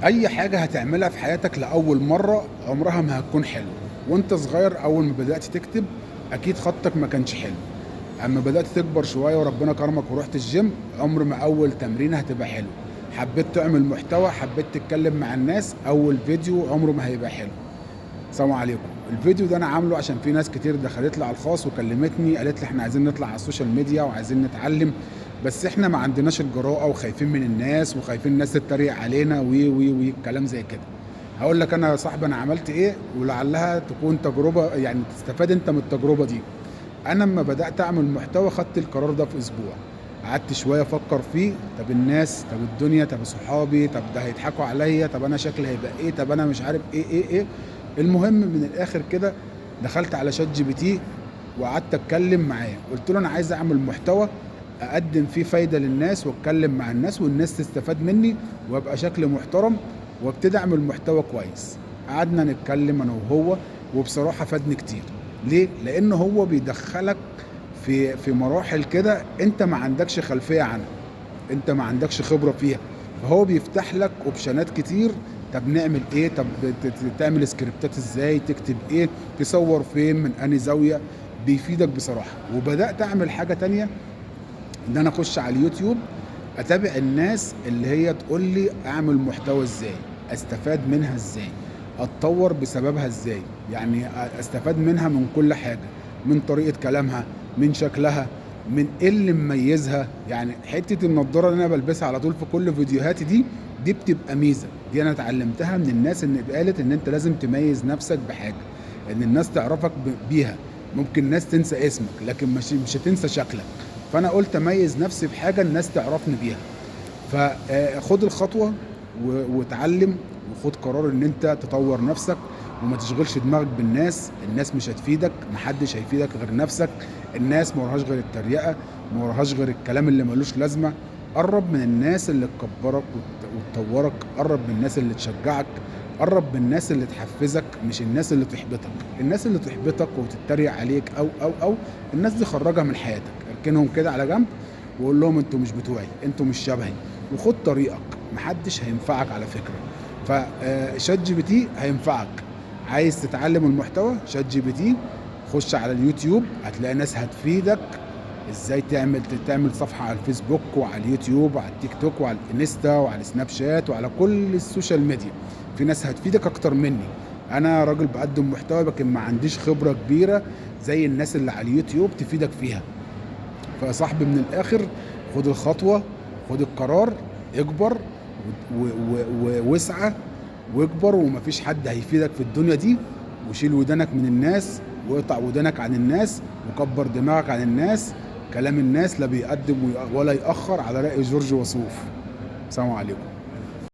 اي حاجه هتعملها في حياتك لاول مره عمرها ما هتكون حلوه. وانت صغير اول ما بدات تكتب اكيد خطك ما كانش حلو. اما بدات تكبر شويه وربنا كرمك ورحت الجيم، عمر ما اول تمرين هتبقى حلو. حبيت تعمل محتوى، حبيت تتكلم مع الناس، اول فيديو عمره ما هيبقى حلو. سلام عليكم. الفيديو ده انا عامله عشان في ناس كتير دخلت لي على الخاص وكلمتني قالت لي احنا عايزين نطلع على السوشيال ميديا وعايزين نتعلم، بس احنا ما عندناش الجراءة وخايفين من الناس وخايفين الناس تتريق علينا وي وي وي كلام زي كده. هقول لك انا يا صاحبي انا عملت ايه ولعلها تكون تجربة، يعني تستفاد انت من التجربة دي. انا لما بدأت اعمل محتوى خدت القرار ده في اسبوع. قعدت شوية افكر فيه، طب الناس، طب الدنيا، طب صحابي، طب ده هيضحكوا عليا، طب انا شكلي هيبقى ايه، طب انا مش عارف ايه. المهم من الاخر كده دخلت على شات جي بي تي وقعدت اتكلم معاه، قلت له انا عايز اعمل محتوى اقدم فيه فايده للناس واتكلم مع الناس والناس تستفاد مني وابقى شكل محترم وابتدي اعمل محتوى كويس. قعدنا نتكلم انا وهو، وبصراحه فادني كتير. ليه؟ لان هو بيدخلك في مراحل كده انت ما عندكش خلفيه عنها، انت ما عندكش خبره فيها، فهو بيفتح لك اوبشنات كتير. طب نعمل ايه، طب تعمل سكريبتات ازاي، تكتب ايه، تصور فين، من انهي زاويه. بيفيدك بصراحه. وبدات اعمل حاجه تانية، ان انا اخش على اليوتيوب اتابع الناس اللي هي تقول لي اعمل محتوى ازاي، استفاد منها ازاي، اتطور بسببها ازاي. يعني استفاد منها من كل حاجه، من طريقه كلامها، من شكلها، من ايه اللي مميزها. يعني حته النضاره اللي انا بلبسها على طول في كل فيديوهاتي دي بتبقى ميزه. دي انا اتعلمتها من الناس اللي قالت ان انت لازم تميز نفسك بحاجه، ان الناس تعرفك بيها. ممكن ناس تنسى اسمك لكن مش هتنسى شكلك. فانا قلت اميز نفسي بحاجه الناس تعرفني بيها. فخد الخطوه واتعلم، وخد قرار ان انت تطور نفسك وما تشغلش دماغك بالناس. الناس مش هتفيدك، محدش هيفيدك غير نفسك. الناس ما وراهاش غير التريقه، ما وراهاش غير الكلام اللي ملوش لازمه. قرب من الناس اللي تكبرك وتطورك، قرب من الناس اللي تشجعك، قرب من الناس اللي تحفزك، مش الناس اللي تحبطك. الناس اللي تحبطك وتتريق عليك او الناس دي خرجها من حياتك، اركنهم كده على جنب وقول لهم انتوا مش بتوعي، انتوا مش شبهي، وخد طريقك. محدش هينفعك على فكرة. فشات جي بي تي هينفعك. عايز تتعلم المحتوى، شات جي بي تي خش على اليوتيوب هتلاقي ناس هتفيدك ازاي تعمل صفحة على الفيسبوك وعلى اليوتيوب وعلى التيك توك وعلى الانستا وعلى السناب شات وعلى كل السوشيال ميديا. في ناس هتفيدك اكتر مني. انا راجل بقدم محتوى لكن ما عنديش خبرة كبيرة زي الناس اللي على اليوتيوب تفيدك فيها. فيا صاحبي من الاخر خد الخطوة، خد القرار، اكبر واسعى واكبر. ومفيش حد هيفيدك في الدنيا دي. وشيل ودانك من الناس واقطع ودانك عن الناس وكبر دماغك عن الناس. كلام الناس لا بيقدم ولا يأخر، على رأي جورج وسوف. السلام عليكم.